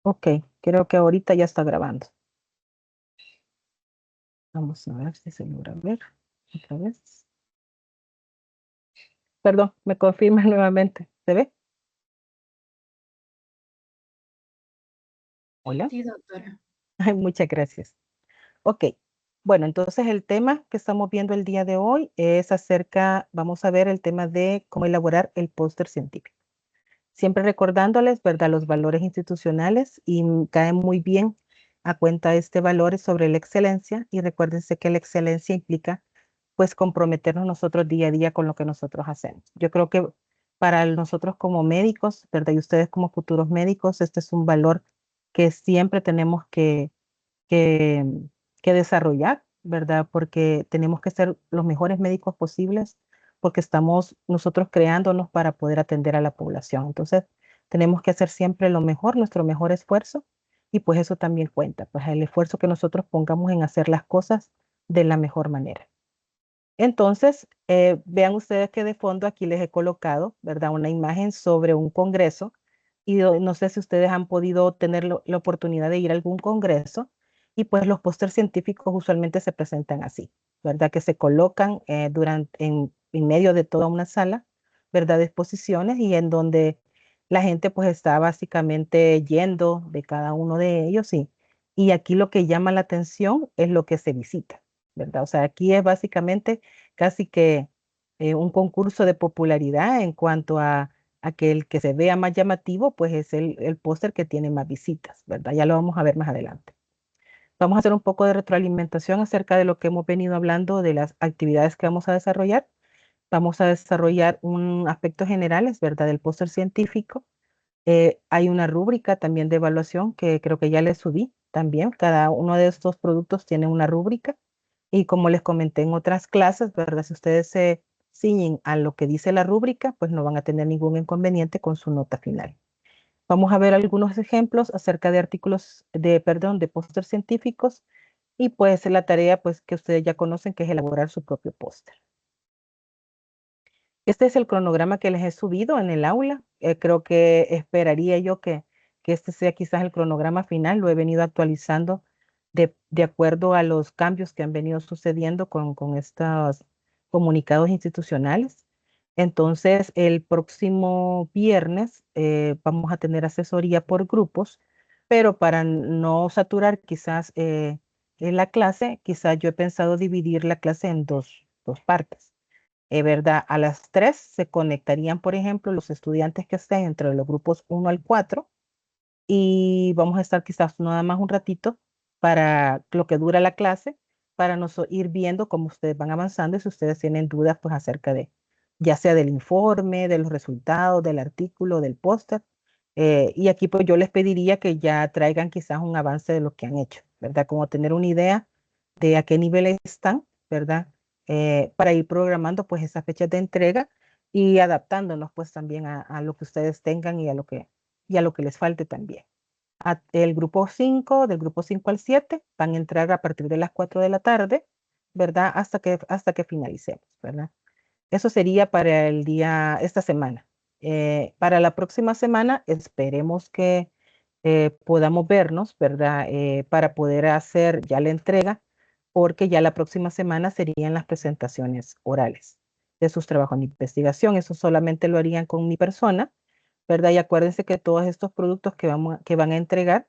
Ok, creo que ahorita ya está grabando. Vamos a ver si se logra ver otra vez. Perdón, me confirma nuevamente. ¿Se ve? Hola. Sí, doctora. Ay, muchas gracias. Ok, bueno, entonces el tema que estamos viendo el día de hoy es acerca, vamos a ver el tema de cómo elaborar el póster científico. Siempre recordándoles, ¿verdad?, los valores institucionales y cae muy bien a cuenta este valor sobre la excelencia y recuérdense que la excelencia implica pues comprometernos nosotros día a día con lo que nosotros hacemos. Yo creo que para nosotros como médicos, ¿verdad? Y ustedes como futuros médicos, este es un valor que siempre tenemos que, que desarrollar, ¿verdad? Porque tenemos que ser los mejores médicos posibles porque estamos nosotros creándonos para poder atender a la población. Entonces, tenemos que hacer siempre lo mejor, nuestro mejor esfuerzo, y pues eso también cuenta, pues el esfuerzo que nosotros pongamos en hacer las cosas de la mejor manera. Entonces, vean ustedes que de fondo aquí les he colocado, ¿verdad? Una imagen sobre un congreso y no sé si ustedes han podido tener la oportunidad de ir a algún congreso y pues los pósters científicos usualmente se presentan así, ¿verdad? Que se colocan en medio de toda una sala, ¿verdad? De exposiciones y en donde la gente pues está básicamente yendo de cada uno de ellos y aquí lo que llama la atención es lo que se visita, ¿verdad? O sea, aquí es básicamente casi que un concurso de popularidad en cuanto a que el que se vea más llamativo, pues es el póster que tiene más visitas, ¿verdad? Ya lo vamos a ver más adelante. Vamos a hacer un poco de retroalimentación acerca de lo que hemos venido hablando de las actividades que vamos a desarrollar. Vamos a desarrollar un aspectos generales, ¿verdad? Del póster científico. Hay una rúbrica también de evaluación que creo que ya les subí también. Cada uno de estos productos tiene una rúbrica. Y como les comenté en otras clases, ¿verdad? Si ustedes se ciñen a lo que dice la rúbrica, pues no van a tener ningún inconveniente con su nota final. Vamos a ver algunos ejemplos acerca de artículos perdón, de póster científicos y pues la tarea pues que ustedes ya conocen que es elaborar su propio póster. Este es el cronograma que les he subido en el aula. Creo que esperaría yo que este sea quizás el cronograma final. Lo he venido actualizando de acuerdo a los cambios que han venido sucediendo con estos comunicados institucionales. Entonces, el próximo viernes vamos a tener asesoría por grupos, pero para no saturar quizás en la clase, quizás yo he pensado dividir la clase en dos partes. ¿Verdad? A las 3 se conectarían, por ejemplo, los estudiantes que estén entre los grupos 1 al 4 y vamos a estar quizás nada más un ratito para lo que dura la clase, para ir viendo cómo ustedes van avanzando y si ustedes tienen dudas pues acerca de, ya sea del informe, de los resultados, del artículo, del póster. Y aquí pues yo les pediría que ya traigan quizás un avance de lo que han hecho, ¿verdad? Como tener una idea de a qué nivel están, ¿verdad? Para ir programando pues esas fechas de entrega y adaptándonos pues también a lo que ustedes tengan y a lo que les falte también. El grupo 5 del grupo 5 al 7 van a entrar a partir de las 4 de la tarde, ¿verdad? Hasta que finalicemos, ¿verdad? Eso sería para esta semana. Para la próxima semana esperemos que podamos vernos, ¿verdad? Para poder hacer ya la entrega, porque ya la próxima semana serían las presentaciones orales de sus trabajos de investigación. Eso solamente lo harían con mi persona, ¿verdad? Y acuérdense que todos estos productos que van a entregar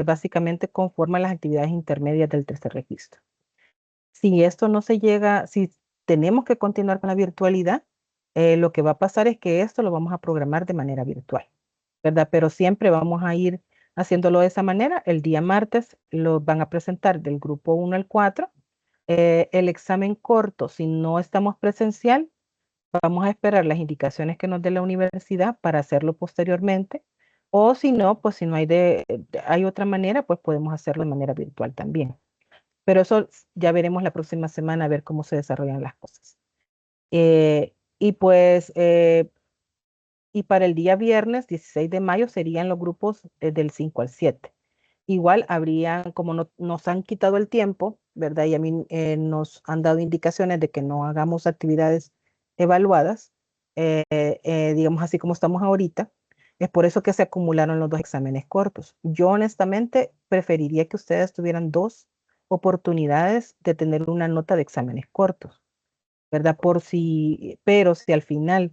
básicamente conforman las actividades intermedias del tercer registro. Si esto no se llega, si tenemos que continuar con la virtualidad, lo que va a pasar es que esto lo vamos a programar de manera virtual, ¿verdad? Pero siempre vamos a ir haciéndolo de esa manera. El día martes lo van a presentar del grupo 1 al 4. El examen corto, si no estamos presencial, vamos a esperar las indicaciones que nos dé la universidad para hacerlo posteriormente. O si no, pues si no hay otra manera, pues podemos hacerlo de manera virtual también. Pero eso ya veremos la próxima semana a ver cómo se desarrollan las cosas. Y pues, y para el día viernes 16 de mayo serían los grupos del 5 al 7. Igual habrían, como nos han quitado el tiempo, ¿verdad? Y a mí nos han dado indicaciones de que no hagamos actividades evaluadas, digamos así como estamos ahorita. Es por eso que se acumularon los dos exámenes cortos. Yo honestamente preferiría que ustedes tuvieran dos oportunidades de tener una nota de exámenes cortos, ¿verdad? Pero si al final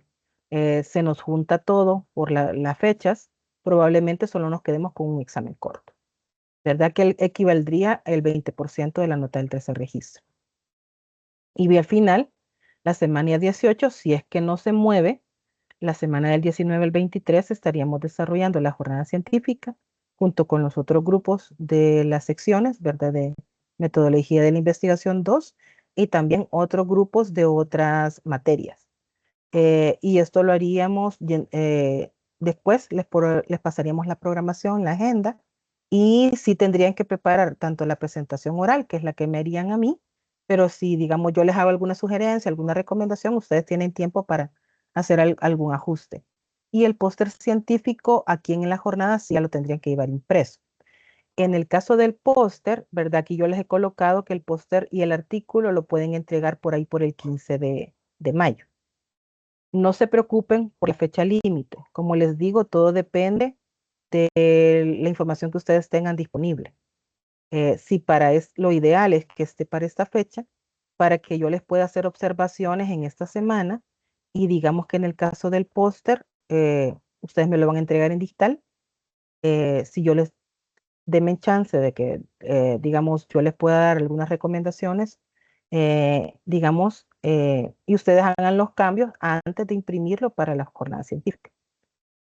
se nos junta todo por las fechas, probablemente solo nos quedemos con un examen corto, ¿verdad? Que equivaldría el 20% de la nota del tercer registro. Y al final, la semana 18, si es que no se mueve, la semana del 19 al 23 estaríamos desarrollando la jornada científica junto con los otros grupos de las secciones, ¿verdad? De metodología de la investigación 2 y también otros grupos de otras materias. Y esto lo haríamos, después les pasaríamos la programación, la agenda, y sí tendrían que preparar tanto la presentación oral, que es la que me harían a mí, pero si, digamos, yo les hago alguna sugerencia, alguna recomendación, ustedes tienen tiempo para hacer algún ajuste. Y el póster científico aquí en la jornada sí ya lo tendrían que llevar impreso. En el caso del póster, ¿verdad? Aquí yo les he colocado que el póster y el artículo lo pueden entregar por ahí por el 15 de mayo. No se preocupen por la fecha límite. Como les digo, todo depende de la información que ustedes tengan disponible. Si lo ideal es que esté para esta fecha, para que yo les pueda hacer observaciones en esta semana y digamos que en el caso del póster, ustedes me lo van a entregar en digital. Si yo les denme chance de que, digamos, yo les pueda dar algunas recomendaciones, digamos, y ustedes hagan los cambios antes de imprimirlo para la jornada científica.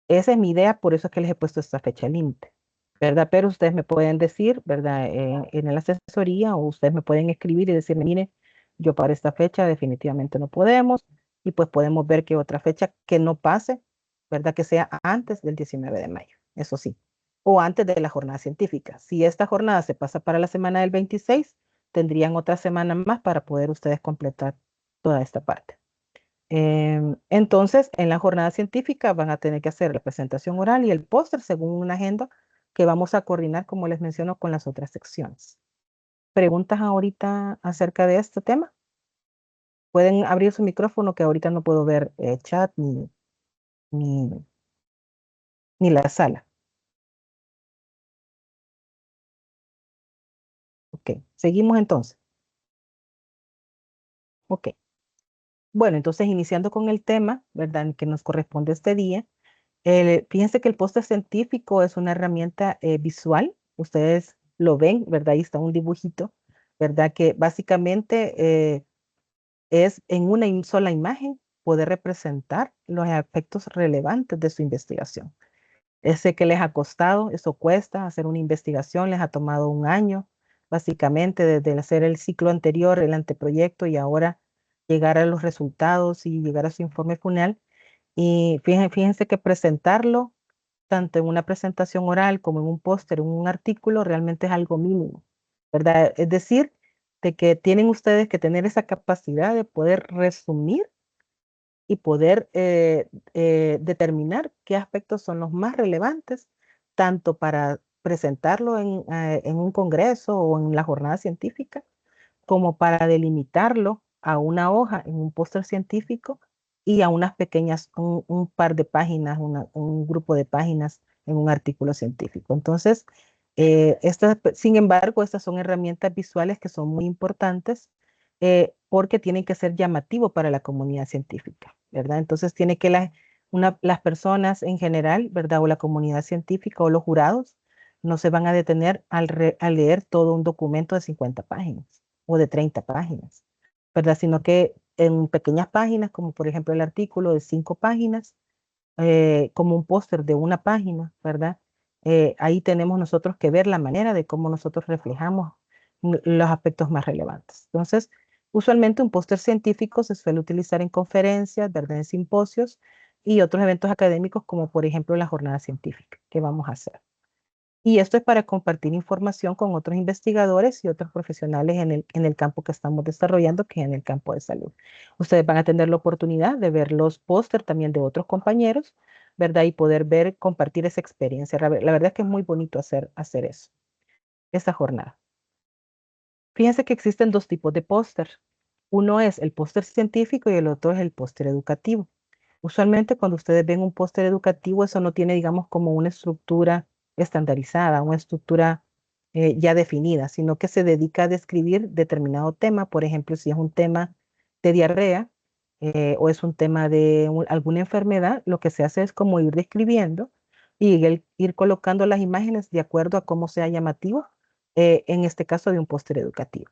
Esa es mi idea, por eso es que les he puesto esta fecha límite, ¿verdad? Pero ustedes me pueden decir, ¿verdad? En la asesoría o ustedes me pueden escribir y decirme, mire, yo para esta fecha definitivamente no podemos y pues podemos ver que otra fecha que no pase, ¿verdad? Que sea antes del 19 de mayo, eso sí, o antes de la jornada científica. Si esta jornada se pasa para la semana del 26, tendrían otra semana más para poder ustedes completar toda esta parte. Entonces, en la jornada científica van a tener que hacer la presentación oral y el póster según una agenda que vamos a coordinar, como les menciono, con las otras secciones. ¿Preguntas ahorita acerca de este tema? Pueden abrir su micrófono que ahorita no puedo ver chat ni, ni la sala. Ok, seguimos entonces. Ok. Bueno, entonces iniciando con el tema, ¿verdad? Que nos corresponde este día. Fíjense que el póster científico es una herramienta visual. Ustedes lo ven, ¿verdad? Ahí está un dibujito, ¿verdad? Que básicamente es en una sola imagen poder representar los aspectos relevantes de su investigación. Ese que les ha costado, eso cuesta, hacer una investigación les ha tomado un año, básicamente desde hacer el ciclo anterior, el anteproyecto y ahora llegar a los resultados y llegar a su informe final. Y fíjense que presentarlo, tanto en una presentación oral como en un póster, en un artículo, realmente es algo mínimo, ¿verdad? Es decir, de que tienen ustedes que tener esa capacidad de poder resumir y poder determinar qué aspectos son los más relevantes, tanto para presentarlo en un congreso o en la jornada científica, como para delimitarlo a una hoja en un póster científico y a unas pequeñas, un par de páginas, un grupo de páginas en un artículo científico. Entonces, sin embargo, estas son herramientas visuales que son muy importantes porque tienen que ser llamativos para la comunidad científica, ¿verdad? Entonces, tiene que las personas en general, ¿verdad? O la comunidad científica o los jurados no se van a detener al leer todo un documento de 50 páginas o de 30 páginas, ¿verdad? Sino que en pequeñas páginas, como por ejemplo el artículo de 5 páginas, como un póster de una página, ¿verdad? Ahí tenemos nosotros que ver la manera de cómo nosotros reflejamos los aspectos más relevantes. Entonces, usualmente un póster científico se suele utilizar en conferencias, ¿verdad? En simposios y otros eventos académicos, como por ejemplo la jornada científica que vamos a hacer. Y esto es para compartir información con otros investigadores y otros profesionales en el campo que estamos desarrollando, que es en el campo de salud. Ustedes van a tener la oportunidad de ver los póster también de otros compañeros, ¿verdad? Y poder ver, compartir esa experiencia. La verdad es que es muy bonito hacer eso, esa jornada. Fíjense que existen dos tipos de póster. Uno es el póster científico y el otro es el póster educativo. Usualmente cuando ustedes ven un póster educativo, eso no tiene, digamos, como una estructura estandarizada, una estructura ya definida, sino que se dedica a describir determinado tema. Por ejemplo, si es un tema de diarrea o es un tema de alguna enfermedad, lo que se hace es como ir describiendo y ir colocando las imágenes de acuerdo a cómo sea llamativo, en este caso de un póster educativo.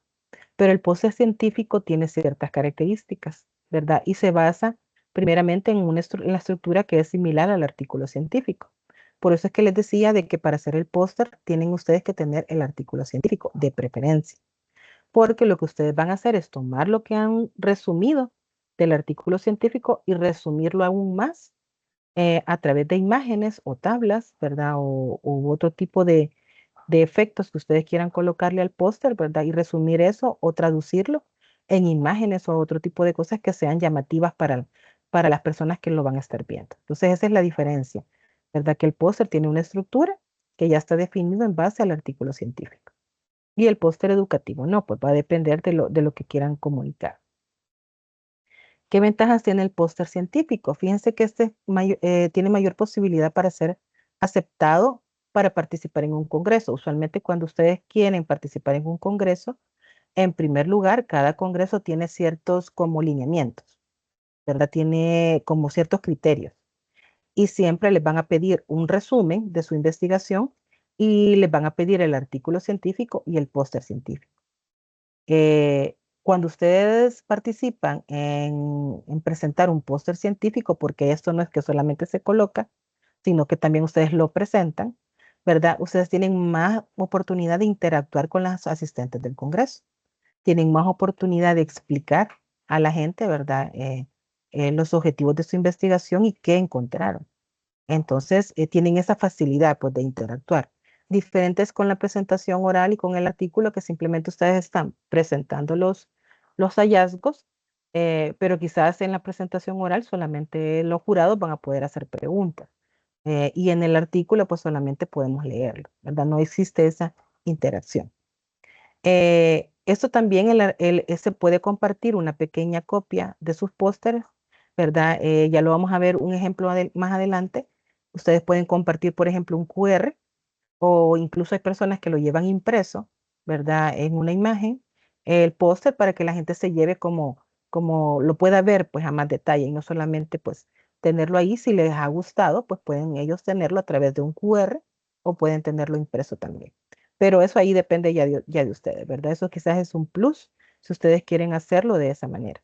Pero el póster científico tiene ciertas características, ¿verdad? Y se basa primeramente en, en la estructura que es similar al artículo científico. Por eso es que les decía de que para hacer el póster tienen ustedes que tener el artículo científico de preferencia, porque lo que ustedes van a hacer es tomar lo que han resumido del artículo científico y resumirlo aún más a través de imágenes o tablas, ¿verdad? O u otro tipo de efectos que ustedes quieran colocarle al póster, ¿verdad? Y resumir eso o traducirlo en imágenes o otro tipo de cosas que sean llamativas para las personas que lo van a estar viendo. Entonces, esa es la diferencia, ¿verdad? Que el póster tiene una estructura que ya está definido en base al artículo científico. Y el póster educativo, no, pues va a depender de lo que quieran comunicar. ¿Qué ventajas tiene el póster científico? Fíjense que este tiene mayor posibilidad para ser aceptado para participar en un congreso. Usualmente cuando ustedes quieren participar en un congreso, en primer lugar, cada congreso tiene ciertos como lineamientos, ¿verdad? Tiene como ciertos criterios y siempre les van a pedir un resumen de su investigación y les van a pedir el artículo científico y el póster científico. Cuando ustedes participan en presentar un póster científico, porque esto no es que solamente se coloca, sino que también ustedes lo presentan, ¿verdad? Ustedes tienen más oportunidad de interactuar con las asistentes del Congreso, tienen más oportunidad de explicar a la gente, ¿verdad? Los objetivos de su investigación y qué encontraron. Entonces, tienen esa facilidad pues, de interactuar. Diferentes con la presentación oral y con el artículo, que simplemente ustedes están presentando los hallazgos, pero quizás en la presentación oral solamente los jurados van a poder hacer preguntas. Y en el artículo, pues solamente podemos leerlo, ¿verdad? No existe esa interacción. Esto también se puede compartir una pequeña copia de sus pósteres, ¿verdad? Ya lo vamos a ver un ejemplo más adelante. Ustedes pueden compartir, por ejemplo, un QR o incluso hay personas que lo llevan impreso, ¿verdad? En una imagen, el póster para que la gente se lleve como lo pueda ver pues a más detalle y no solamente pues tenerlo ahí. Si les ha gustado, pues pueden ellos tenerlo a través de un QR o pueden tenerlo impreso también. Pero eso ahí depende ya de ustedes, ¿verdad? Eso quizás es un plus si ustedes quieren hacerlo de esa manera.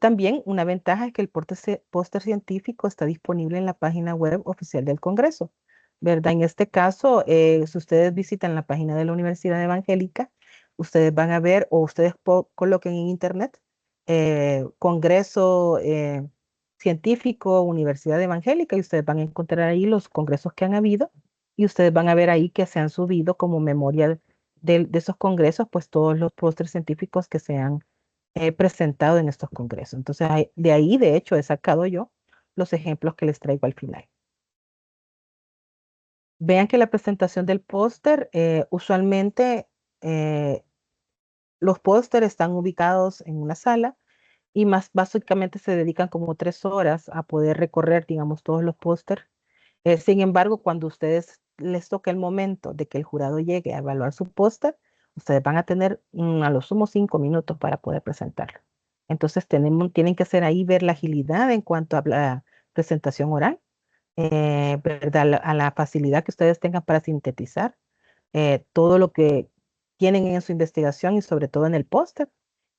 También una ventaja es que el póster científico está disponible en la página web oficial del Congreso, ¿verdad? En este caso, si ustedes visitan la página de la Universidad Evangélica, ustedes van a ver o ustedes coloquen en internet Congreso Científico Universidad Evangélica y ustedes van a encontrar ahí los congresos que han habido y ustedes van a ver ahí que se han subido como memoria de esos congresos, pues todos los pósters científicos que se han presentado en estos congresos. Entonces, de ahí, de hecho, he sacado yo los ejemplos que les traigo al final. Vean que la presentación del póster, usualmente eh, los pósteres están ubicados en una sala y más básicamente se dedican como 3 horas a poder recorrer, digamos, todos los pósters. Sin embargo, cuando ustedes les toque el momento de que el jurado llegue a evaluar su póster, ustedes van a tener a lo sumo 5 minutos para poder presentarlo. Entonces tienen que hacer ahí ver la agilidad en cuanto a la presentación oral, ¿verdad? A la facilidad que ustedes tengan para sintetizar todo lo que tienen en su investigación y sobre todo en el póster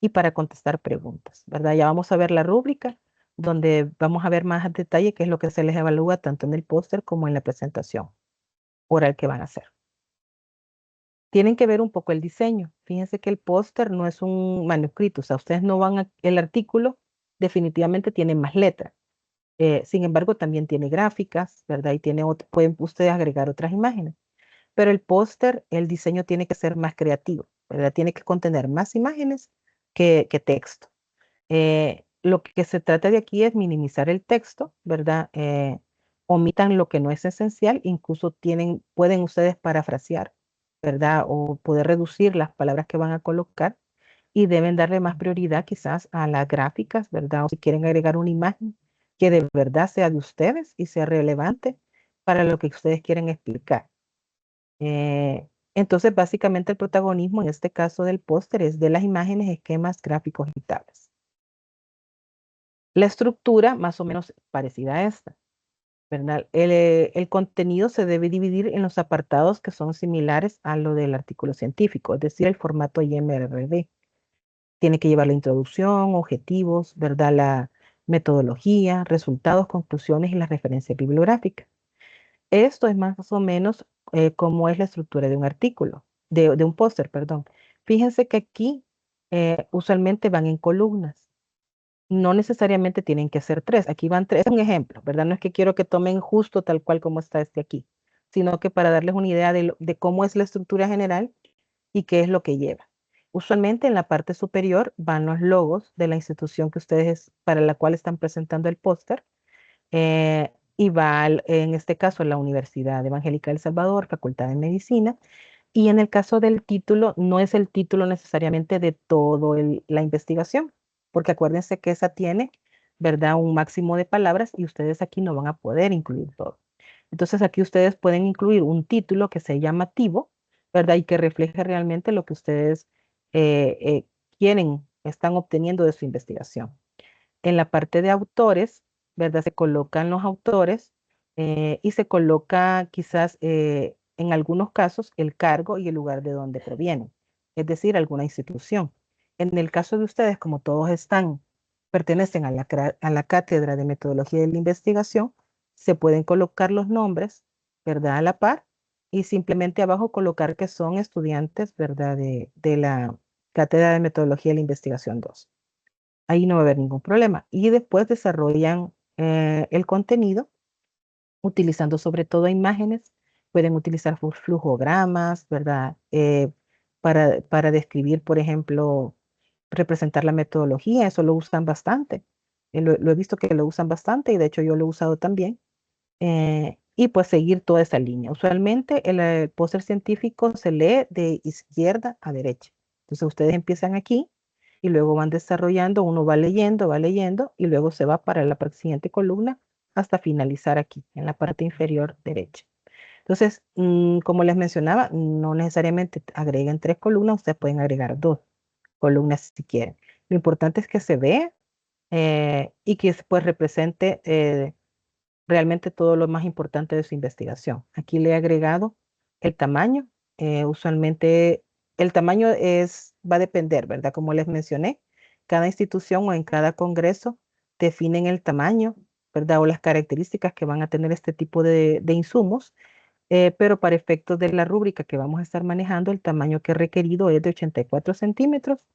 y para contestar preguntas, ¿verdad? Ya vamos a ver la rúbrica donde vamos a ver más a detalle qué es lo que se les evalúa tanto en el póster como en la presentación oral que van a hacer. Tienen que ver un poco el diseño. Fíjense que el póster no es un manuscrito, o sea, ustedes no van a, el artículo definitivamente tiene más letras. Sin embargo, también tiene gráficas, ¿verdad? Y pueden ustedes agregar otras imágenes. Pero el póster, el diseño tiene que ser más creativo, ¿verdad? Tiene que contener más imágenes que texto. Lo que se trata de aquí es minimizar el texto, ¿verdad? Omitan lo que no es esencial, incluso pueden ustedes parafrasear, ¿verdad? O poder reducir las palabras que van a colocar y deben darle más prioridad quizás a las gráficas, ¿verdad? O si quieren agregar una imagen, que de verdad sea de ustedes y sea relevante para lo que ustedes quieren explicar. Entonces, básicamente el protagonismo en este caso del póster es de las imágenes, esquemas, gráficos y tablas. La estructura más o menos parecida a esta, ¿verdad? El contenido se debe dividir en los apartados que son similares a lo del artículo científico, es decir, el formato IMRD. Tiene que llevar la introducción, objetivos, ¿verdad? La metodología, resultados, conclusiones y la referencia bibliográfica. Esto es más o menos cómo es la estructura de un artículo, de un póster, perdón. Fíjense que aquí usualmente van en columnas. No necesariamente tienen que ser tres. Aquí van tres. Es un ejemplo, ¿verdad? No es que quiero que tomen justo tal cual como está este aquí, sino que para darles una idea de cómo es la estructura general y qué es lo que lleva. Usualmente en la parte superior van los logos de la institución que ustedes, para la cual están presentando el póster. Y va, en este caso, la Universidad Evangélica de El Salvador, Facultad de Medicina. Y en el caso del título, no es el título necesariamente de toda la investigación, porque acuérdense que esa tiene, ¿verdad?, un máximo de palabras y ustedes aquí no van a poder incluir todo. Entonces aquí ustedes pueden incluir un título que sea llamativo, ¿verdad? Y que refleje realmente lo que ustedes quieren, están obteniendo de su investigación. En la parte de autores, ¿verdad? Se colocan los autores y se coloca quizás en algunos casos el cargo y el lugar de donde provienen, es decir, alguna institución. En el caso de ustedes, como todos pertenecen a a la cátedra de metodología de la investigación, se pueden colocar los nombres, ¿verdad? A la par y simplemente abajo colocar que son estudiantes, ¿verdad? De la cátedra de metodología de la investigación 2. Ahí no va a haber ningún problema. Y después desarrollan el contenido utilizando sobre todo imágenes. Pueden utilizar flujogramas, ¿verdad? Para describir, por ejemplo, representar la metodología. Eso lo usan bastante. Lo he visto que lo usan bastante y de hecho yo lo he usado también. Y pues seguir toda esa línea. Usualmente el póster científico se lee de izquierda a derecha. Entonces ustedes empiezan aquí y luego van desarrollando, uno va leyendo y luego se va para la siguiente columna hasta finalizar aquí, en la parte inferior derecha. Entonces, como les mencionaba, no necesariamente agreguen tres columnas, ustedes pueden agregar dos columnas si quieren. Lo importante es que se vea y que pues represente realmente todo lo más importante de su investigación. Aquí le he agregado el tamaño. Usualmente el tamaño va a depender, ¿verdad? Como les mencioné, cada institución o en cada congreso definen el tamaño, ¿verdad? O las características que van a tener este tipo de insumos. Pero para efectos de la rúbrica que vamos a estar manejando, el tamaño que he requerido es de 84 centímetros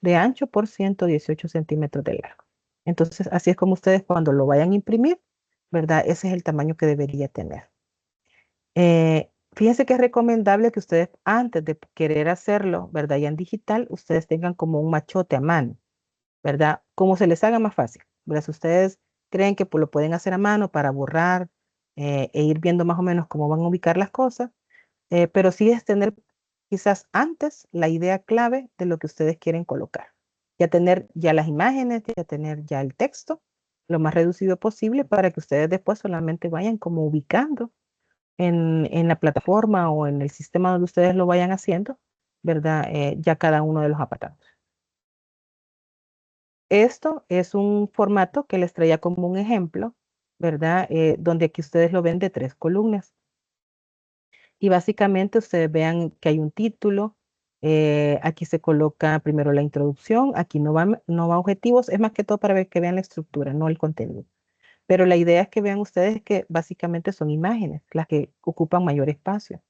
de ancho por 118 centímetros de largo. Entonces, así es como ustedes cuando lo vayan a imprimir, ¿verdad? Ese es el tamaño que debería tener. Fíjense que es recomendable que ustedes antes de querer hacerlo, ¿verdad? Ya en digital, ustedes tengan como un machote a mano, ¿verdad? Como se les haga más fácil, ¿verdad? Si ustedes creen que pues, lo pueden hacer a mano para borrar e ir viendo más o menos cómo van a ubicar las cosas, pero sí es tener quizás antes la idea clave de lo que ustedes quieren colocar. Ya tener ya las imágenes, ya tener ya el texto, lo más reducido posible para que ustedes después solamente vayan como ubicando en la plataforma o en el sistema donde ustedes lo vayan haciendo, ¿verdad? Ya cada uno de los apartados. Esto es un formato que les traía como un ejemplo, ¿verdad? Donde aquí ustedes lo ven de tres columnas. Y básicamente ustedes vean que hay un título, aquí se coloca primero la introducción, aquí no va objetivos, es más que todo para ver que vean la estructura, no el contenido. Pero la idea es que vean ustedes que básicamente son imágenes las que ocupan mayor espacio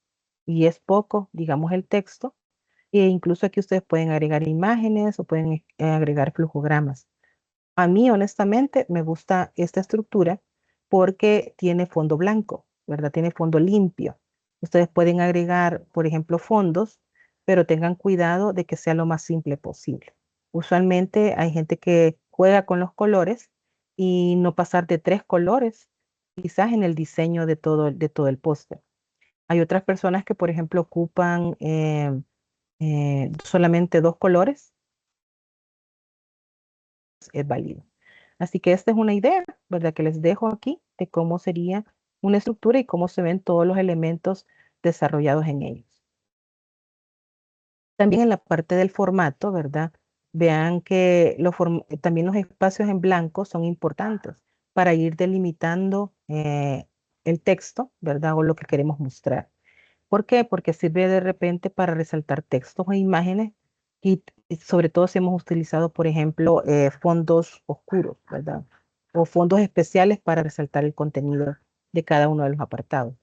y es poco, digamos, el texto. E incluso aquí ustedes pueden agregar imágenes o pueden agregar flujogramas. A mí, honestamente, me gusta esta estructura porque tiene fondo blanco, ¿verdad? Tiene fondo limpio. Ustedes pueden agregar, por ejemplo, fondos, pero tengan cuidado de que sea lo más simple posible. Usualmente hay gente que juega con los colores y no pasar de tres colores, quizás en el diseño de todo el póster. Hay otras personas que, por ejemplo, ocupan solamente dos colores, es válido. Así que esta es una idea, ¿verdad? Que les dejo aquí de cómo sería una estructura y cómo se ven todos los elementos desarrollados en ellos. También en la parte del formato, ¿verdad? Vean que también los espacios en blanco son importantes para ir delimitando el texto, ¿verdad? O lo que queremos mostrar. ¿Por qué? Porque sirve de repente para resaltar textos e imágenes y sobre todo si hemos utilizado, por ejemplo, fondos oscuros, ¿verdad? O fondos especiales para resaltar el contenido de cada uno de los apartados.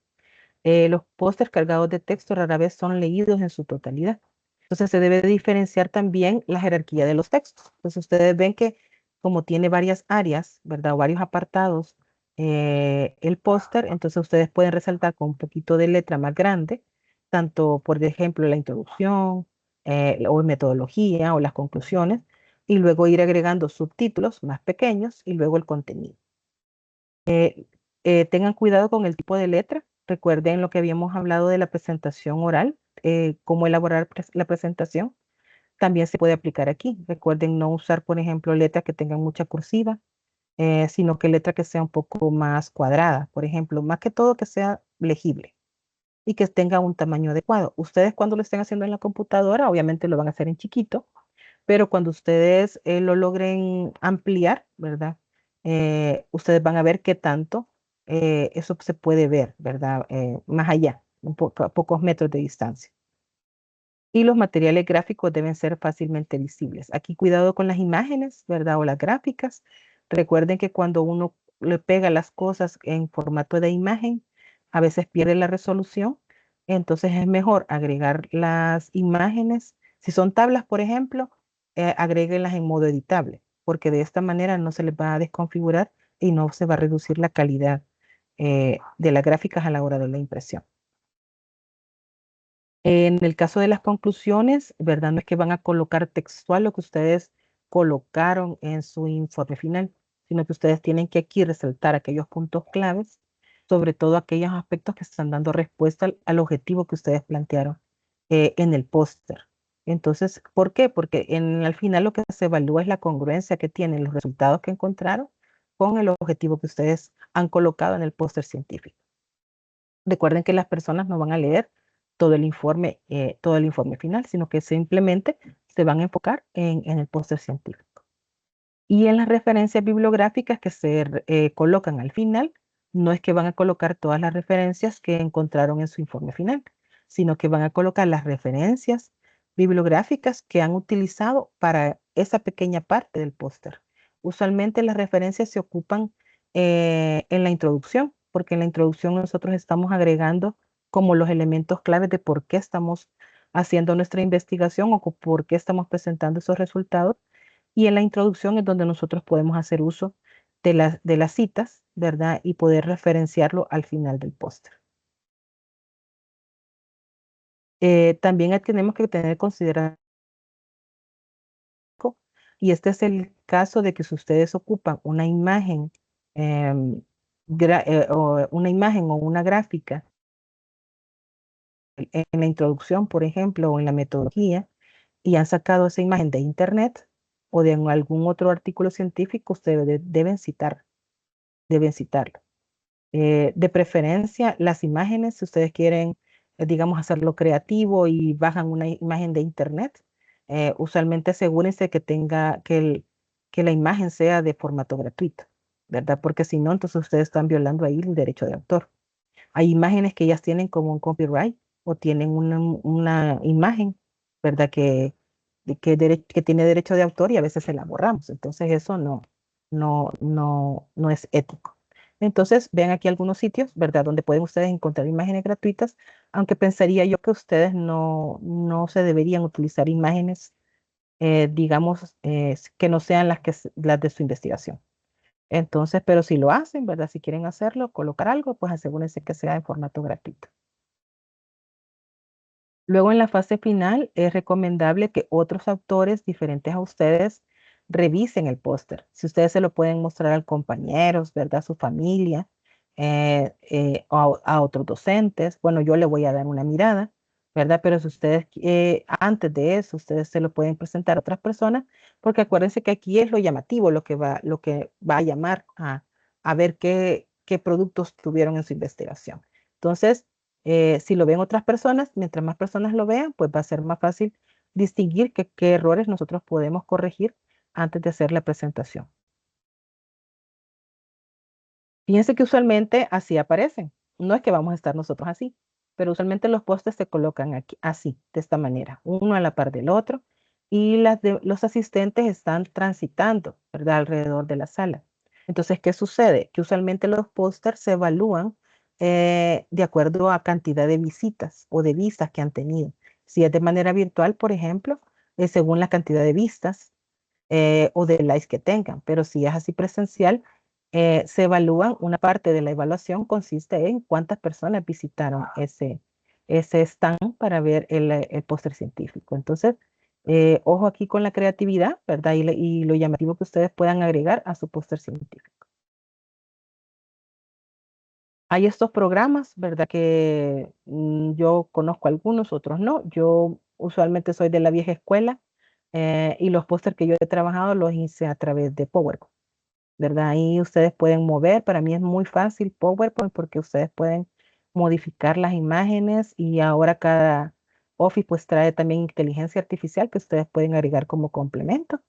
Los pósters cargados de texto rara vez son leídos en su totalidad. Entonces se debe diferenciar también la jerarquía de los textos. Entonces ustedes ven que como tiene varias áreas, ¿verdad? O varios apartados, el póster, entonces ustedes pueden resaltar con un poquito de letra más grande, tanto por ejemplo la introducción, o metodología o las conclusiones, y luego ir agregando subtítulos más pequeños y luego el contenido. Tengan cuidado con el tipo de letra. Recuerden lo que habíamos hablado de la presentación oral, cómo elaborar la presentación. También se puede aplicar aquí. Recuerden no usar, por ejemplo, letras que tengan mucha cursiva, sino que letra que sea un poco más cuadrada, por ejemplo, más que todo que sea legible y que tenga un tamaño adecuado. Ustedes cuando lo estén haciendo en la computadora, obviamente lo van a hacer en chiquito, pero cuando ustedes lo logren ampliar, ¿verdad? Ustedes van a ver qué tanto eso se puede ver, ¿verdad? Más allá, a pocos metros de distancia. Y los materiales gráficos deben ser fácilmente visibles. Aquí cuidado con las imágenes, ¿verdad? O las gráficas. Recuerden que cuando uno le pega las cosas en formato de imagen, a veces pierde la resolución. Entonces es mejor agregar las imágenes. Si son tablas, por ejemplo, agréguenlas en modo editable, porque de esta manera no se les va a desconfigurar y no se va a reducir la calidad de las gráficas a la hora de la impresión. En el caso de las conclusiones, ¿verdad? No es que van a colocar textual lo que ustedes colocaron en su informe final, sino que ustedes tienen que aquí resaltar aquellos puntos claves, sobre todo aquellos aspectos que están dando respuesta al objetivo que ustedes plantearon en el póster. Entonces, ¿por qué? Porque al final lo que se evalúa es la congruencia que tienen los resultados que encontraron con el objetivo que ustedes han colocado en el póster científico. Recuerden que las personas no van a leer todo el informe final, sino que simplemente se van a enfocar en el póster científico. Y en las referencias bibliográficas que se colocan al final, no es que van a colocar todas las referencias que encontraron en su informe final, sino que van a colocar las referencias bibliográficas que han utilizado para esa pequeña parte del póster. Usualmente las referencias se ocupan en la introducción, porque en la introducción nosotros estamos agregando como los elementos claves de por qué estamos haciendo nuestra investigación o por qué estamos presentando esos resultados. Y en la introducción es donde nosotros podemos hacer uso de las citas, ¿verdad? Y poder referenciarlo al final del póster. También tenemos que tener consideración, y este es el caso de que si ustedes ocupan una imagen, em, o una imagen o una gráfica en la introducción, por ejemplo, o en la metodología, y han sacado esa imagen de internet o de algún otro artículo científico, ustedes deben citarlo. De preferencia, las imágenes, si ustedes quieren, digamos, hacerlo creativo y bajan una imagen de internet, usualmente asegúrense que la imagen sea de formato gratuito, ¿verdad? Porque si no, entonces ustedes están violando ahí el derecho de autor. Hay imágenes que ellas tienen como un copyright o tienen una imagen, ¿verdad? Que tiene derecho de autor y a veces se la borramos. Entonces eso no es ético. Entonces, vean aquí algunos sitios, ¿verdad? Donde pueden ustedes encontrar imágenes gratuitas, aunque pensaría yo que ustedes no se deberían utilizar imágenes, digamos, que no sean las de su investigación. Entonces, pero si lo hacen, ¿verdad? Si quieren hacerlo, colocar algo, pues asegúrense que sea en formato gratuito. Luego, en la fase final, es recomendable que otros autores diferentes a ustedes revisen el póster. Si ustedes se lo pueden mostrar a compañeros, ¿verdad? A su familia, a otros docentes. Bueno, yo le voy a dar una mirada, ¿verdad? Pero si ustedes, antes de eso, ustedes se lo pueden presentar a otras personas, porque acuérdense que aquí es lo llamativo, lo que va a llamar a ver qué productos tuvieron en su investigación. Entonces, si lo ven otras personas, mientras más personas lo vean, pues va a ser más fácil distinguir qué errores nosotros podemos corregir antes de hacer la presentación. Fíjense que usualmente así aparecen. No es que vamos a estar nosotros así, pero usualmente los postes se colocan aquí, así, de esta manera, uno a la par del otro, y los asistentes están transitando, ¿verdad?, alrededor de la sala. Entonces, ¿qué sucede? Que usualmente los pósters se evalúan de acuerdo a cantidad de visitas o de vistas que han tenido. Si es de manera virtual, por ejemplo, es según la cantidad de vistas o de likes que tengan. Pero si es así presencial, se evalúan, una parte de la evaluación consiste en cuántas personas visitaron ese stand para ver el póster científico. Entonces, ojo aquí con la creatividad, ¿verdad? Y lo llamativo que ustedes puedan agregar a su póster científico. Hay estos programas, ¿verdad? Que yo conozco algunos, otros no. Yo usualmente soy de la vieja escuela y los pósters que yo he trabajado los hice a través de PowerPoint. ¿Verdad? Ahí ustedes pueden mover, para mí es muy fácil PowerPoint porque ustedes pueden modificar las imágenes y ahora cada Office pues trae también inteligencia artificial que ustedes pueden agregar como complemento.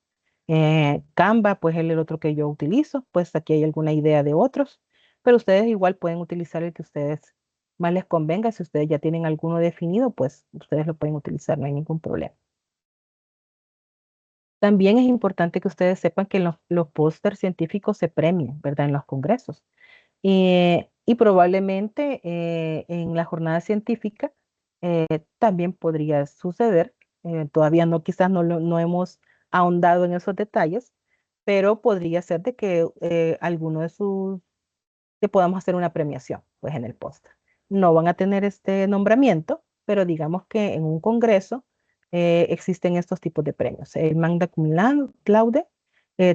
Canva pues es el otro que yo utilizo, pues aquí hay alguna idea de otros, pero ustedes igual pueden utilizar el que ustedes más les convenga. Si ustedes ya tienen alguno definido, pues ustedes lo pueden utilizar, no hay ningún problema. También es importante que ustedes sepan que los pósters científicos se premian, ¿verdad? En los congresos. Y probablemente en la jornada científica también podría suceder. Todavía no, quizás no hemos ahondado en esos detalles, pero podría ser de que alguno de sus que podamos hacer una premiación, pues en el póster. No van a tener este nombramiento, pero digamos que en un congreso existen estos tipos de premios. El Magna Cum Laude,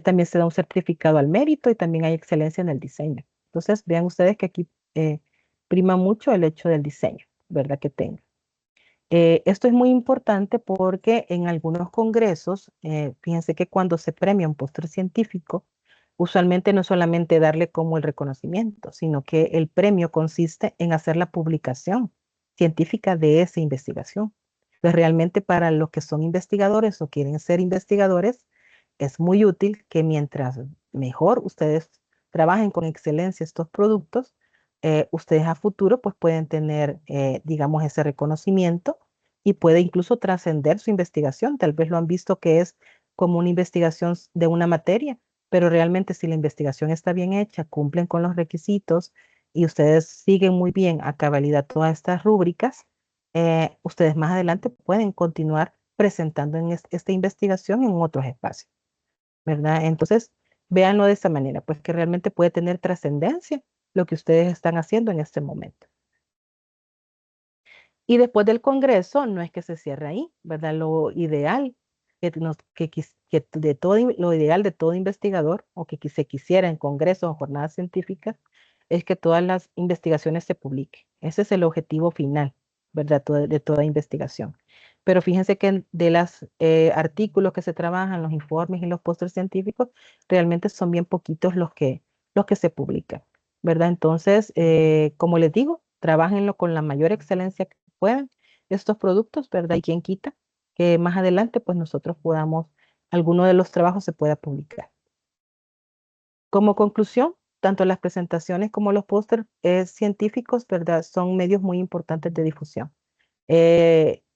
también se da un certificado al mérito y también hay excelencia en el diseño. Entonces, vean ustedes que aquí prima mucho el hecho del diseño, ¿verdad? Que tenga. Esto es muy importante porque en algunos congresos, fíjense que cuando se premia un póster científico, usualmente no es solamente darle como el reconocimiento, sino que el premio consiste en hacer la publicación científica de esa investigación. Pues realmente para los que son investigadores o quieren ser investigadores, es muy útil que mientras mejor ustedes trabajen con excelencia estos productos, ustedes a futuro pues pueden tener, digamos, ese reconocimiento y puede incluso trascender su investigación. Tal vez lo han visto que es como una investigación de una materia, pero realmente si la investigación está bien hecha, cumplen con los requisitos y ustedes siguen muy bien a cabalidad todas estas rúbricas, ustedes más adelante pueden continuar presentando en esta investigación en otros espacios, ¿verdad? Entonces, véanlo de esta manera, pues que realmente puede tener trascendencia lo que ustedes están haciendo en este momento. Y después del Congreso, no es que se cierre ahí, ¿verdad? Lo ideal lo ideal de todo investigador o que se quisiera en congresos o jornadas científicas es que todas las investigaciones se publiquen. Ese es el objetivo final, ¿verdad? De toda investigación. Pero fíjense que de los artículos que se trabajan, los informes y los pósters científicos, realmente son bien poquitos los que se publican, ¿verdad? Entonces, como les digo, trabajenlo con la mayor excelencia que puedan estos productos, ¿verdad? Y quién quita que más adelante, pues nosotros podamos, alguno de los trabajos se pueda publicar. Como conclusión, tanto las presentaciones como los pósters científicos, ¿verdad? Son medios muy importantes de difusión.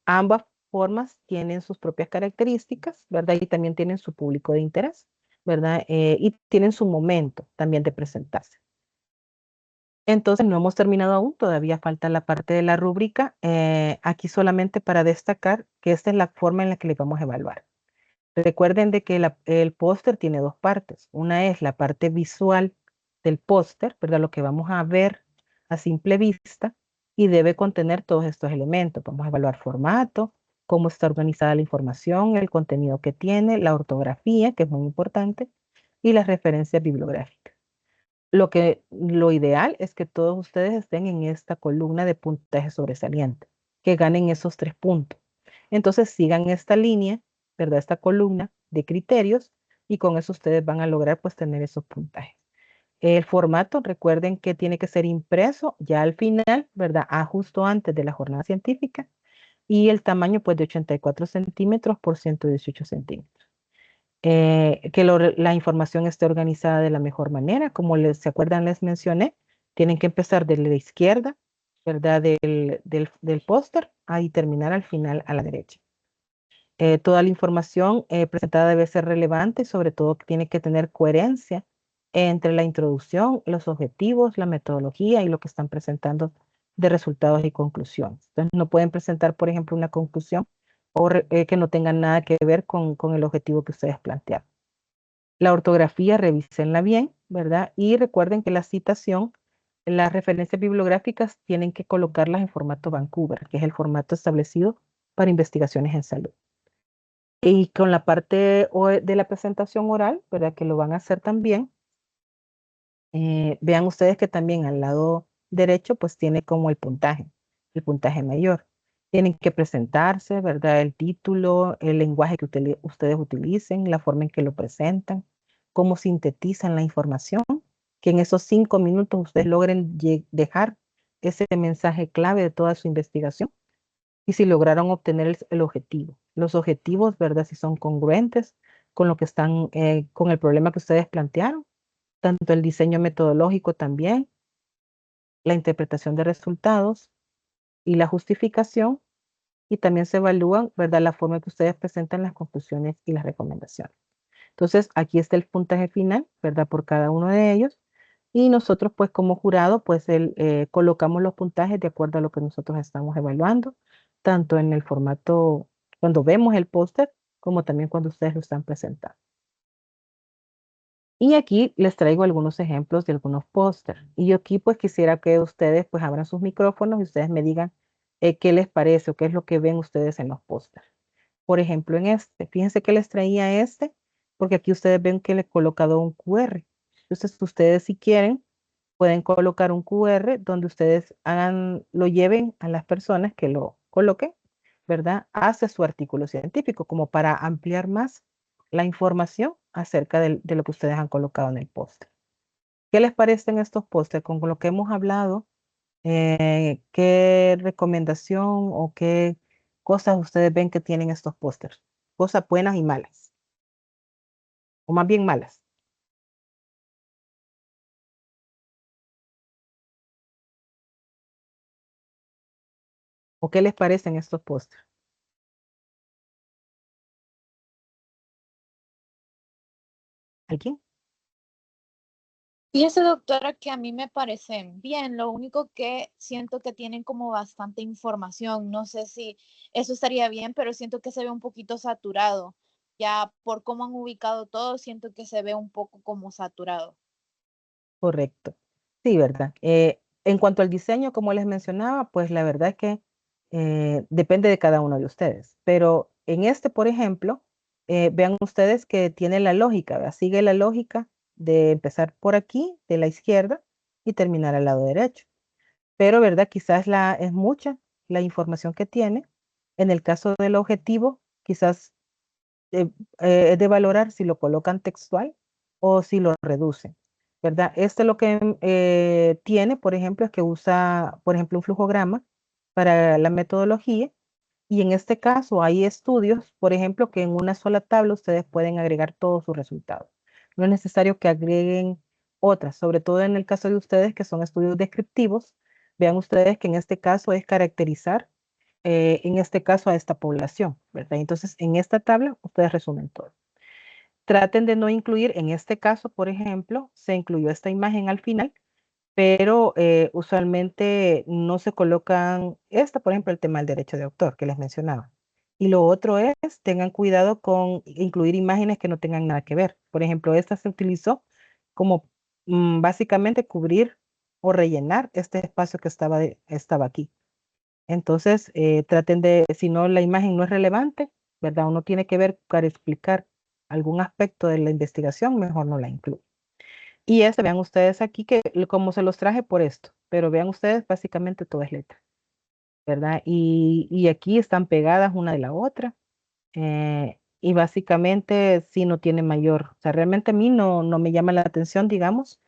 Ambas formas tienen sus propias características, ¿verdad? Y también tienen su público de interés, ¿verdad? Y tienen su momento también de presentarse. Entonces, no hemos terminado aún, todavía falta la parte de la rúbrica. Aquí solamente para destacar que esta es la forma en la que le vamos a evaluar. Recuerden de que el póster tiene dos partes. Una es la parte visual del póster, ¿verdad? Lo que vamos a ver a simple vista y debe contener todos estos elementos. Vamos a evaluar formato, cómo está organizada la información, el contenido que tiene, la ortografía, que es muy importante, y las referencias bibliográficas. Lo ideal es que todos ustedes estén en esta columna de puntaje sobresaliente, que ganen esos 3 puntos. Entonces sigan esta línea, ¿verdad? Esta columna de criterios y con eso ustedes van a lograr pues tener esos puntajes. El formato, recuerden que tiene que ser impreso ya al final, ¿verdad? Justo antes de la jornada científica y el tamaño pues de 84 centímetros por 118 centímetros. Que la información esté organizada de la mejor manera. Como se acuerdan, les mencioné, tienen que empezar de la izquierda, ¿verdad? Del póster y terminar al final a la derecha. Toda la información presentada debe ser relevante, sobre todo que tiene que tener coherencia entre la introducción, los objetivos, la metodología y lo que están presentando de resultados y conclusiones. Entonces, no pueden presentar, por ejemplo, una conclusión que no tenga nada que ver con el objetivo que ustedes plantearon. La ortografía, revísenla bien, ¿verdad? Y recuerden que la citación, las referencias bibliográficas tienen que colocarlas en formato Vancouver, que es el formato establecido para investigaciones en salud. Y con la parte de la presentación oral, ¿verdad? Que lo van a hacer también. Vean ustedes que también al lado derecho, pues tiene como el puntaje mayor. Tienen que presentarse, ¿verdad? El título, el lenguaje que ustedes utilicen, la forma en que lo presentan, cómo sintetizan la información, que en esos 5 minutos ustedes logren dejar ese mensaje clave de toda su investigación y si lograron obtener el objetivo. Los objetivos, ¿verdad? Si son congruentes con lo que están, con el problema que ustedes plantearon, tanto el diseño metodológico también, la interpretación de resultados y la justificación, y también se evalúan, ¿verdad? La forma que ustedes presentan las conclusiones y las recomendaciones. Entonces, aquí está el puntaje final, ¿verdad? Por cada uno de ellos. Y nosotros, pues como jurado, pues colocamos los puntajes de acuerdo a lo que nosotros estamos evaluando, tanto en el formato, cuando vemos el póster, como también cuando ustedes lo están presentando. Y aquí les traigo algunos ejemplos de algunos pósters. Y yo aquí pues quisiera que ustedes pues abran sus micrófonos y ustedes me digan qué les parece o qué es lo que ven ustedes en los pósters. Por ejemplo, en este, fíjense que les traía este, porque aquí ustedes ven que le he colocado un QR. Entonces, ustedes si quieren, pueden colocar un QR donde ustedes lo lleven a las personas que lo coloquen, ¿verdad? Hacia su artículo científico, como para ampliar más la información acerca de lo que ustedes han colocado en el póster. ¿Qué les parecen estos pósters con lo que hemos hablado? ¿Qué recomendación o qué cosas ustedes ven que tienen estos pósters? Cosas buenas y malas, o más bien malas. ¿O qué les parecen estos pósters? ¿Alguien? Fíjese, doctora, que a mí me parecen bien. Lo único que siento que tienen como bastante información. No sé si eso estaría bien, pero siento que se ve un poquito saturado. Ya por cómo han ubicado todo, siento que se ve un poco como saturado. Correcto. Sí, ¿verdad? En cuanto al diseño, como les mencionaba, pues la verdad es que depende de cada uno de ustedes. Pero en este, por ejemplo, vean ustedes que tiene la lógica, ¿verdad? Sigue la lógica de empezar por aquí, de la izquierda, y terminar al lado derecho. Pero, ¿verdad? Quizás es mucha la información que tiene. En el caso del objetivo, quizás eh, es de valorar si lo colocan textual o si lo reducen, ¿verdad? Este lo que tiene, por ejemplo, es que usa, por ejemplo, un flujograma para la metodología y en este caso hay estudios, por ejemplo, que en una sola tabla ustedes pueden agregar todos sus resultados. No es necesario que agreguen otras, sobre todo en el caso de ustedes que son estudios descriptivos. Vean ustedes que en este caso es caracterizar en este caso a esta población, ¿verdad? Entonces, en esta tabla ustedes resumen todo. Traten de no incluir, en este caso, por ejemplo, se incluyó esta imagen al final, pero usualmente no se colocan, por ejemplo, el tema del derecho de autor que les mencionaba. Y lo otro es, tengan cuidado con incluir imágenes que no tengan nada que ver. Por ejemplo, esta se utilizó como básicamente cubrir o rellenar este espacio que estaba aquí. Entonces, traten de, si no la imagen no es relevante, ¿verdad? O no tiene que ver para explicar algún aspecto de la investigación, mejor no la incluye. Y este, vean ustedes aquí que como se los traje por esto, pero vean ustedes, básicamente todo es letra. ¿verdad? Y aquí están pegadas una de la otra. Y básicamente sí no tiene mayor, o sea, realmente a mí no me llama la atención, digamos,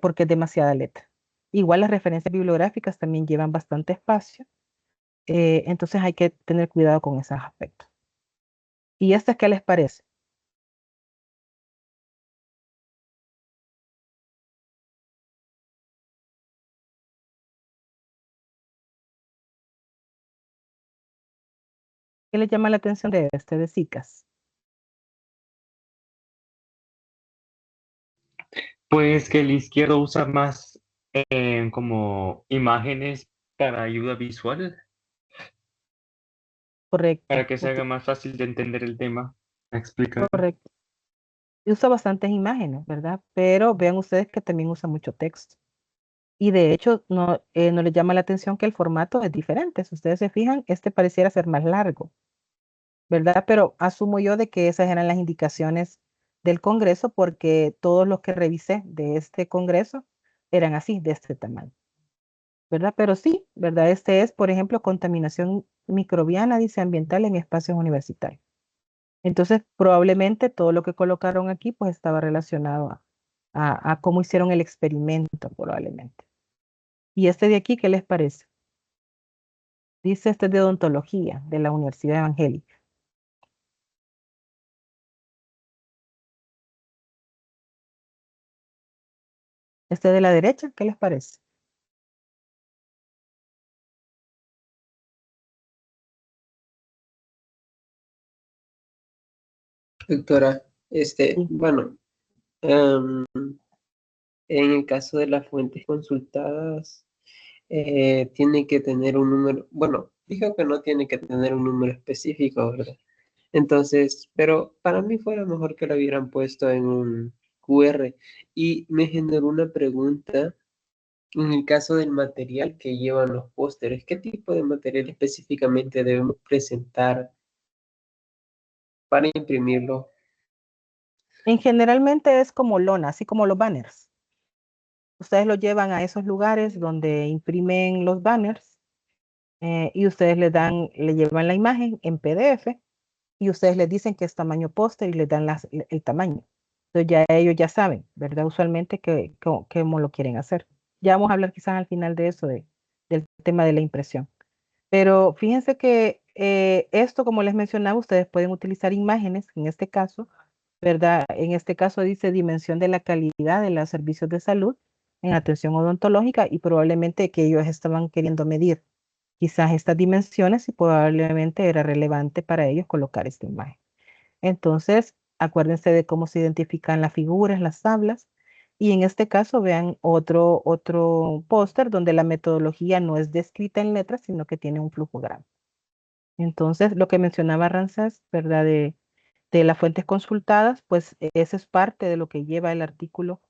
porque es demasiada letra. Igual las referencias bibliográficas también llevan bastante espacio, entonces hay que tener cuidado con esos aspectos. ¿Y estas qué les parece? ¿Qué les llama la atención de este de SICAS? Pues que el izquierdo usa más como imágenes para ayuda visual, para Correcto, que se haga más fácil de entender el tema, a explicar. correcto. Y usa bastantes imágenes, ¿verdad? Pero vean ustedes que también usa mucho texto. Y de hecho, no les llama la atención que el formato es diferente. Si ustedes se fijan, este pareciera ser más largo, ¿verdad? Pero asumo yo de que esas eran las indicaciones del Congreso porque todos los que revisé de este Congreso eran así, de este tamaño, ¿verdad? Pero sí, ¿verdad? Este es, por ejemplo, contaminación microbiana, dice ambiental en espacios universitarios. Entonces, probablemente todo lo que colocaron aquí pues estaba relacionado a cómo hicieron el experimento, probablemente. ¿Y este de aquí qué les parece? Dice este es de odontología de la Universidad Evangélica. Este de la derecha, ¿qué les parece? Doctora, Sí. bueno, en el caso de las fuentes consultadas, tiene que tener un número, bueno, dijo que no tiene que tener un número específico, ¿verdad? Entonces, pero para mí fuera mejor que lo hubieran puesto en un QR. Y me generó una pregunta, en el caso del material que llevan los pósteres, ¿qué tipo de material específicamente debemos presentar para imprimirlo? Generalmente es como lona, así como los banners. Ustedes lo llevan a esos lugares donde imprimen los banners y ustedes le llevan la imagen en PDF y ustedes les dicen que es tamaño póster y les dan el tamaño. Entonces ya ellos ya saben, ¿verdad? Usualmente cómo lo quieren hacer. Ya vamos a hablar quizás al final de eso, del tema de la impresión. Pero fíjense que esto, como les mencionaba, ustedes pueden utilizar imágenes, en este caso, ¿verdad? En este caso dice dimensión de la calidad de los servicios de salud en atención odontológica y probablemente que ellos estaban queriendo medir quizás estas dimensiones y probablemente era relevante para ellos colocar esta imagen. Entonces, acuérdense de cómo se identifican las figuras, las tablas. Y en este caso, vean otro póster donde la metodología no es descrita en letras, sino que tiene un flujograma. Entonces, lo que mencionaba Ramsés, ¿verdad? De las fuentes consultadas, pues eso es parte de lo que lleva el artículo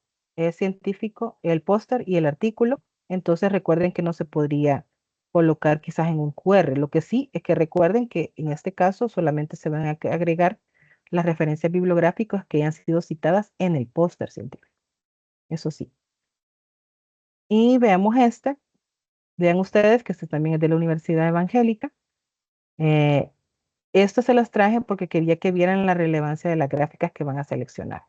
científico, el póster y el artículo. Entonces, recuerden que no se podría colocar quizás en un QR. Lo que sí es que recuerden que en este caso solamente se van a agregar las referencias bibliográficas que hayan sido citadas en el póster científico. Eso sí. Y veamos este. Vean ustedes que este también es de la Universidad Evangélica. Eh, Esto se las traje porque quería que vieran la relevancia de las gráficas que van a seleccionar.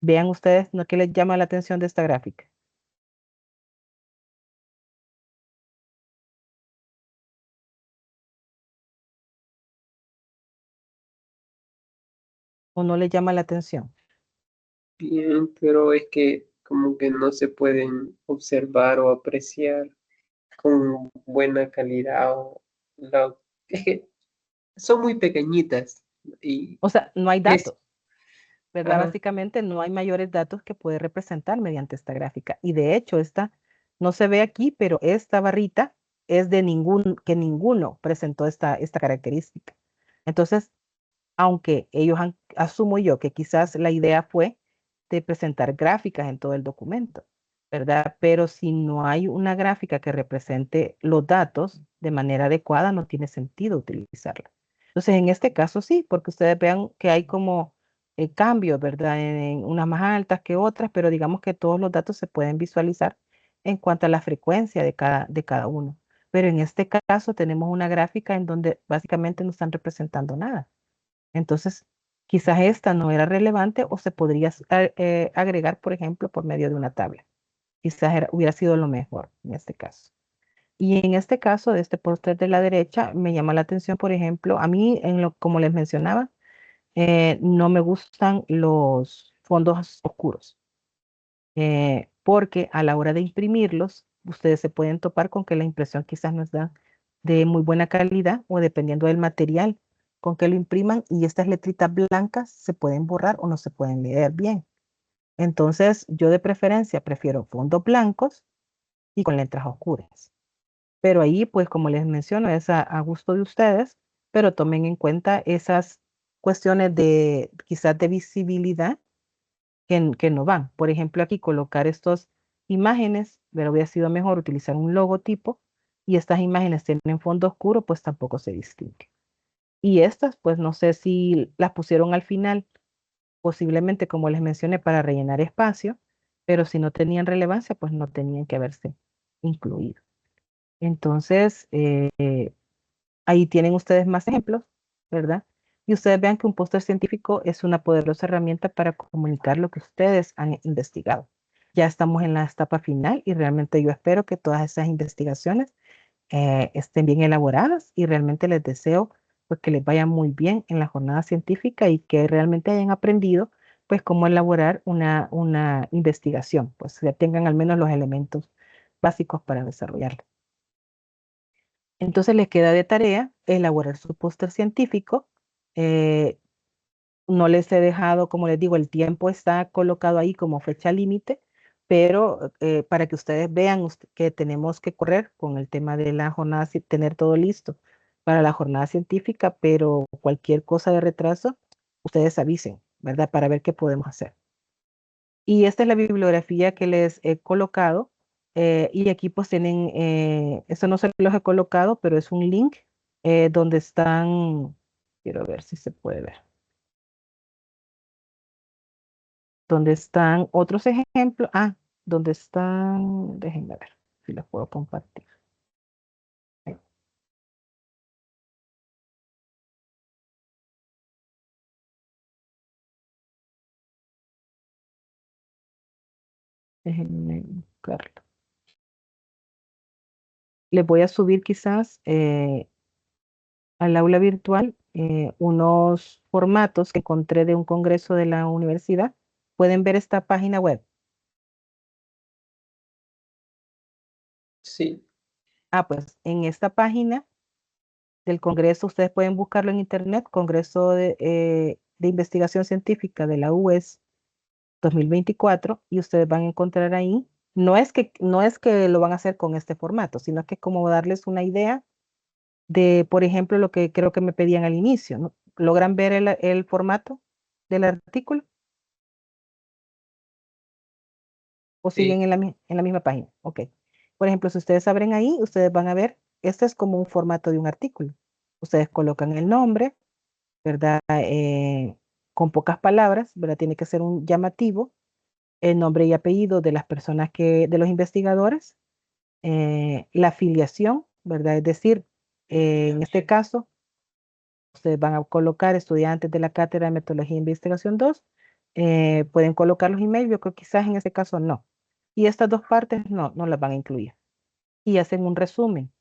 Vean ustedes, ¿no? ¿Qué les llama la atención de esta gráfica? ¿O no les llama la atención? Bien, pero es que como que no se pueden observar o apreciar con buena calidad es que son muy pequeñitas y O sea, no hay es, datos, ¿verdad? ajá, Básicamente no hay mayores datos que puede representar mediante esta gráfica. Y de hecho, esta no se ve aquí, pero esta barrita es de que ninguno presentó esta característica. Entonces, aunque asumo yo que quizás la idea fue de presentar gráficas en todo el documento, ¿verdad? Pero si no hay una gráfica que represente los datos de manera adecuada, no tiene sentido utilizarla. Entonces, en este caso sí, porque ustedes vean que hay como cambios, ¿verdad? En unas más altas que otras, pero digamos que todos los datos se pueden visualizar en cuanto a la frecuencia de cada uno. pero en este caso tenemos una gráfica en donde básicamente no están representando nada. Entonces, quizás esta no era relevante o se podría agregar, por ejemplo, por medio de una tabla. Quizás hubiera sido lo mejor en este caso. Y en este caso de este póster de la derecha, me llama la atención, por ejemplo, a mí, como les mencionaba, no me gustan los fondos oscuros, porque a la hora de imprimirlos, ustedes se pueden topar con que la impresión quizás no está de muy buena calidad o dependiendo del material con que lo impriman y estas letritas blancas se pueden borrar o no se pueden leer bien. Entonces, yo de preferencia prefiero fondos blancos y con letras oscuras. Pero ahí, pues como les menciono, es a gusto de ustedes, pero tomen en cuenta esas cuestiones de quizás de visibilidad que no van. Por ejemplo, aquí colocar estas imágenes, pero hubiera sido mejor utilizar un logotipo y estas imágenes tienen fondo oscuro, pues tampoco se distingue. Y estas, pues no sé si las pusieron al final, posiblemente como les mencioné, para rellenar espacio, pero si no tenían relevancia, pues no tenían que haberse incluido. Entonces, ahí tienen ustedes más ejemplos, ¿verdad? Y ustedes vean que un póster científico es una poderosa herramienta para comunicar lo que ustedes han investigado. Ya estamos en la etapa final y realmente yo espero que todas esas investigaciones estén bien elaboradas y realmente les deseo pues que les vaya muy bien en la jornada científica y que realmente hayan aprendido pues cómo elaborar una investigación, pues ya tengan al menos los elementos básicos para desarrollarla. Entonces les queda de tarea elaborar su póster científico. Eh, no les he dejado, como les digo, el tiempo está colocado ahí como fecha límite, pero para que ustedes vean que tenemos que correr con el tema de la jornada, tener todo listo para la jornada científica, pero cualquier cosa de retraso, ustedes avisen, ¿verdad? Para ver qué podemos hacer. Y esta es la bibliografía que les he colocado. Y aquí pues tienen, esto no se los he colocado, pero es un link donde están, quiero ver si se puede ver, donde están otros ejemplos. Donde están, déjenme ver si los puedo compartir. Ahí, déjenme buscarlo. Les voy a subir quizás al aula virtual unos formatos que encontré de un congreso de la universidad. Pueden ver esta página web. Sí, Pues en esta página del Congreso, ustedes pueden buscarlo en internet, Congreso de Investigación Científica de la UES 2024, y ustedes van a encontrar ahí, no es que lo van a hacer con este formato, sino que es como darles una idea de, por ejemplo, lo que creo que me pedían al inicio, ¿no? ¿Logran ver el formato del artículo o siguen sí, en la misma página? Ok. Por ejemplo, si ustedes abren ahí, ustedes van a ver, este es como un formato de un artículo. Ustedes colocan el nombre, ¿verdad? Con pocas palabras, ¿verdad? Tiene que ser un llamativo, el nombre y apellido de las personas de los investigadores, la afiliación, ¿verdad? Es decir, en este caso, ustedes van a colocar estudiantes de la Cátedra de Metodología e Investigación 2, pueden colocar los emails, yo creo que quizás en este caso no. Y estas dos partes no las van a incluir. Y hacen un resumen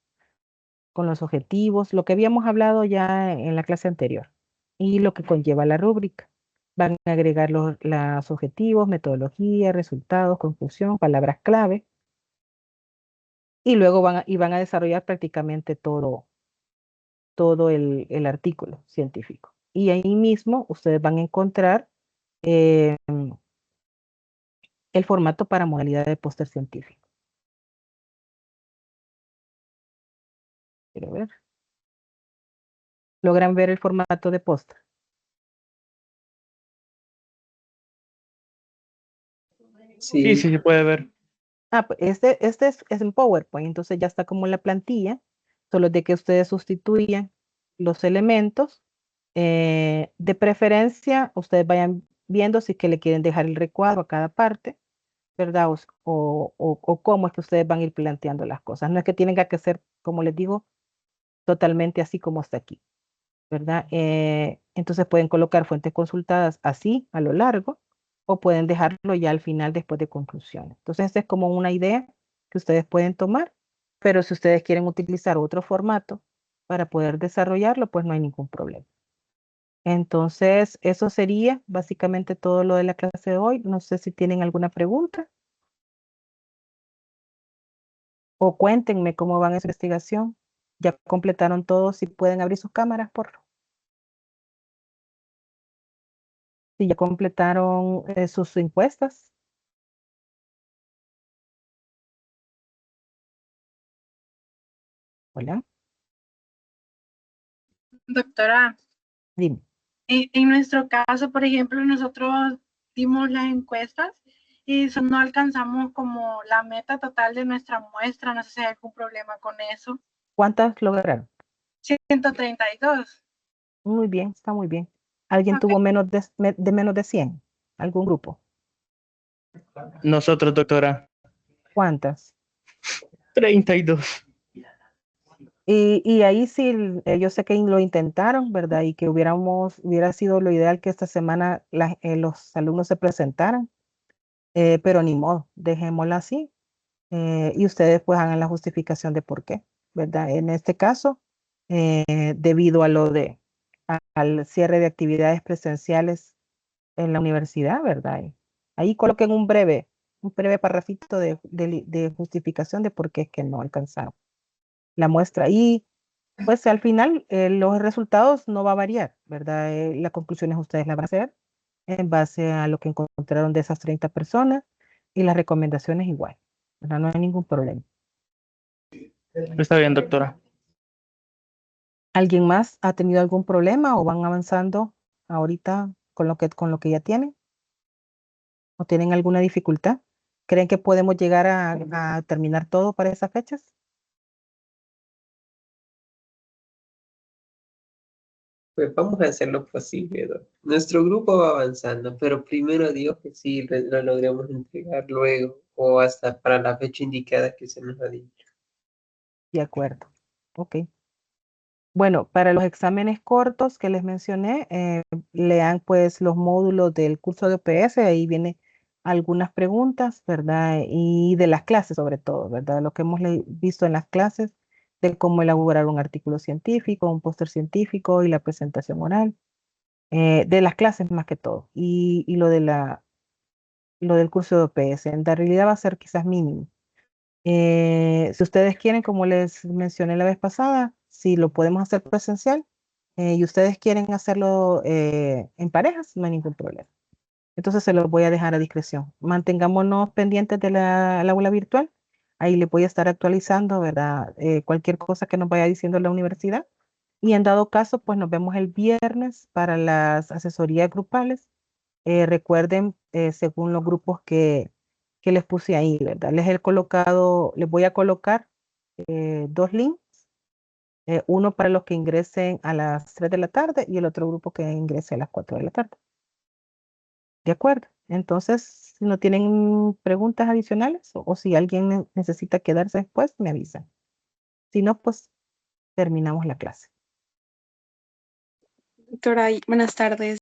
con los objetivos, lo que habíamos hablado ya en la clase anterior y lo que conlleva la rúbrica. Van a agregar los objetivos, metodología, resultados, conclusión, palabras clave y luego van a desarrollar prácticamente todo el artículo científico. Y ahí mismo ustedes van a encontrar eh, el formato para modalidad de póster científico. Quiero ver. ¿Logran ver el formato de póster? Sí, sí, sí se puede ver. Pues este es en PowerPoint, entonces ya está como en la plantilla, solo de que ustedes sustituyan los elementos. De preferencia, ustedes vayan viendo si es que le quieren dejar el recuadro a cada parte, ¿verdad? O cómo es que ustedes van a ir planteando las cosas. No es que tienen que ser, como les digo, totalmente así como está aquí, ¿verdad? Entonces pueden colocar fuentes consultadas así a lo largo o pueden dejarlo ya al final después de conclusiones. Entonces, esta es como una idea que ustedes pueden tomar, pero si ustedes quieren utilizar otro formato para poder desarrollarlo, pues no hay ningún problema. Entonces, eso sería básicamente todo lo de la clase de hoy. No sé si tienen alguna pregunta o cuéntenme cómo van esa investigación. ¿Ya completaron todo? Si pueden abrir sus cámaras, por favor. Si ya completaron sus encuestas. Hola, Doctora, dime. en nuestro caso, por ejemplo, nosotros dimos las encuestas y no alcanzamos como la meta total de nuestra muestra. No sé si hay algún problema con eso. ¿Cuántas lograron? 132. Muy bien, está muy bien. ¿Alguien Ok. tuvo menos de menos de 100? ¿Algún grupo? Nosotros, doctora, ¿Cuántas? 32. Y ahí sí, yo sé que lo intentaron, ¿verdad? Y que hubiera sido lo ideal que esta semana los alumnos se presentaran, pero ni modo, dejémosla así. Y ustedes pues hagan la justificación de por qué, ¿verdad? En este caso, debido a al cierre de actividades presenciales en la universidad, ¿verdad? Y ahí coloquen un breve parrafito de justificación de por qué es que no alcanzaron la muestra. Y pues al final los resultados no va a variar, ¿verdad? Las conclusiones ustedes las van a hacer en base a lo que encontraron de esas 30 personas y las recomendaciones igual, ¿verdad? No hay ningún problema. Está bien, doctora. ¿Alguien más ha tenido algún problema o van avanzando ahorita con lo que ya tienen? ¿O tienen alguna dificultad? ¿Creen que podemos llegar a terminar todo para esas fechas? Pues vamos a hacer lo posible, ¿no? Nuestro grupo va avanzando, pero primero Dios que sí lo logremos entregar luego o hasta para la fecha indicada que se nos ha dicho. De acuerdo. Ok. Bueno, para los exámenes cortos que les mencioné, lean pues los módulos del curso de OPS, ahí viene algunas preguntas, ¿verdad? Y de las clases sobre todo, ¿verdad? Lo que hemos visto en las clases de cómo elaborar un artículo científico, un póster científico y la presentación oral, de las clases más que todo. Y lo del curso de OPS, en realidad va a ser quizás mínimo. Si ustedes quieren, como les mencioné la vez pasada, si lo podemos hacer presencial y ustedes quieren hacerlo en parejas, no hay ningún problema. Entonces se los voy a dejar a discreción. Mantengámonos pendientes de la aula virtual. Ahí le voy a estar actualizando, ¿verdad? Cualquier cosa que nos vaya diciendo la universidad. Y en dado caso, pues nos vemos el viernes para las asesorías grupales. Recuerden, según los grupos que les puse ahí, ¿verdad? Les voy a colocar dos links, uno para los que ingresen a las 3 de la tarde y el otro grupo que ingrese a las 4 de la tarde. ¿De acuerdo? Entonces, si no tienen preguntas adicionales o si alguien necesita quedarse después, me avisan. Si no, pues terminamos la clase. Doctora, buenas tardes.